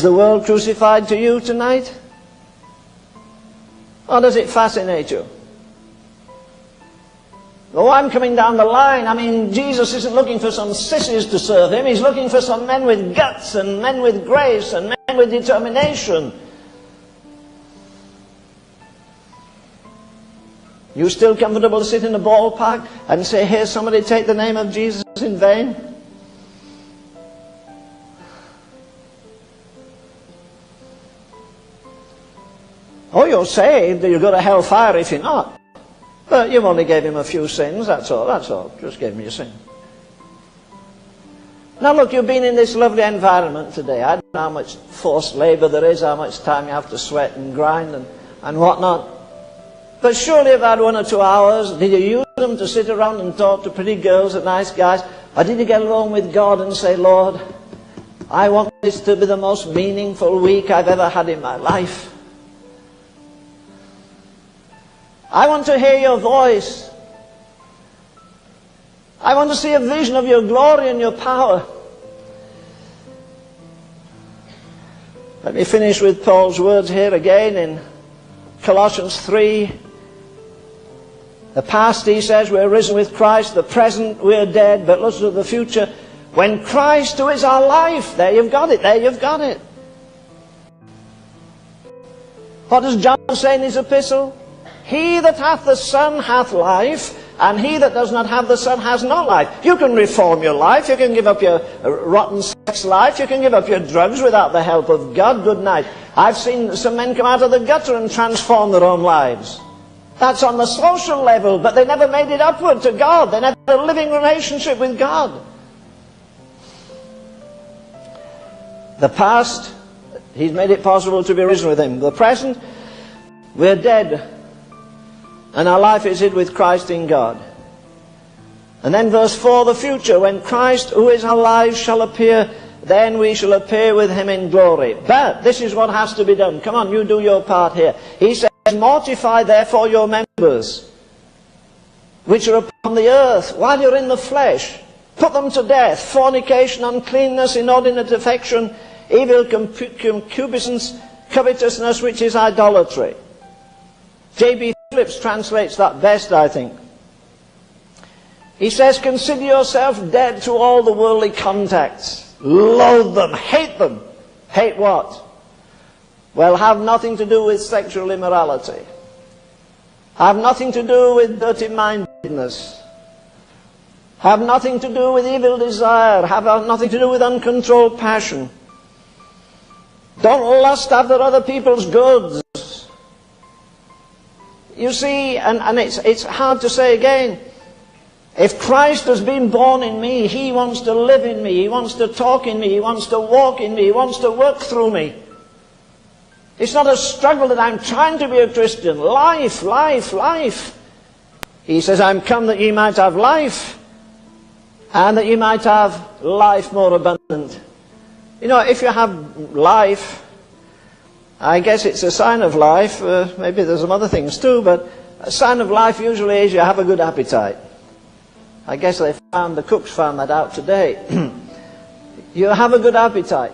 the world crucified to you tonight? Or does it fascinate you? Oh, I'm coming down the line. I mean, Jesus isn't looking for some sissies to serve him. He's looking for some men with guts and men with grace and men with determination. You still comfortable to sit in a ballpark and say, "Here, somebody take the name of Jesus in vain"? Oh, you're saved, you'll go to hellfire if you're not. But you've only gave him a few sins, that's all. Just gave him your sin. Now look, you've been in this lovely environment today. I don't know how much forced labor there is, how much time you have to sweat and grind and whatnot. But surely you've had 1 or 2 hours. Did you use them to sit around and talk to pretty girls and nice guys? Or did you get alone with God and say, "Lord, I want this to be the most meaningful week I've ever had in my life. I want to hear your voice. I want to see a vision of your glory and your power." Let me finish with Paul's words here again in Colossians 3. The past, he says, we're risen with Christ. The present, we're dead. But look to the future. When Christ, who is our life. There you've got it. There you've got it. What does John say in his epistle? He that hath the Son hath life, and he that does not have the Son has no life. You can reform your life. You can give up your rotten sex life. You can give up your drugs without the help of God. Good night. I've seen some men come out of the gutter and transform their own lives. That's on the social level, but they never made it upward to God. They never had a living relationship with God. The past, he's made it possible to be risen with him. The present, we're dead, and our life is hid with Christ in God. And then verse 4, the future, when Christ, who is alive, shall appear, then we shall appear with him in glory. But this is what has to be done. Come on, you do your part here. He says, mortify therefore your members, which are upon the earth, while you're in the flesh. Put them to death. Fornication, uncleanness, inordinate affection, evil concupiscence, covetousness, which is idolatry. J.B. Phillips translates that best, I think. He says, consider yourself dead to all the worldly contacts. Loathe them. Hate them. Hate what? Well, have nothing to do with sexual immorality. Have nothing to do with dirty-mindedness. Have nothing to do with evil desire. Have nothing to do with uncontrolled passion. Don't lust after other people's goods. You see, and it's hard to say again, if Christ has been born in me, he wants to live in me, he wants to talk in me, he wants to walk in me, he wants to work through me. It's not a struggle that I'm trying to be a Christian. Life, life, life. He says, I'm come that ye might have life, and that ye might have life more abundant. You know, if you have life, I guess it's a sign of life. Maybe there's some other things too, but a sign of life usually is you have a good appetite. I guess the cooks found that out today. You have a good appetite.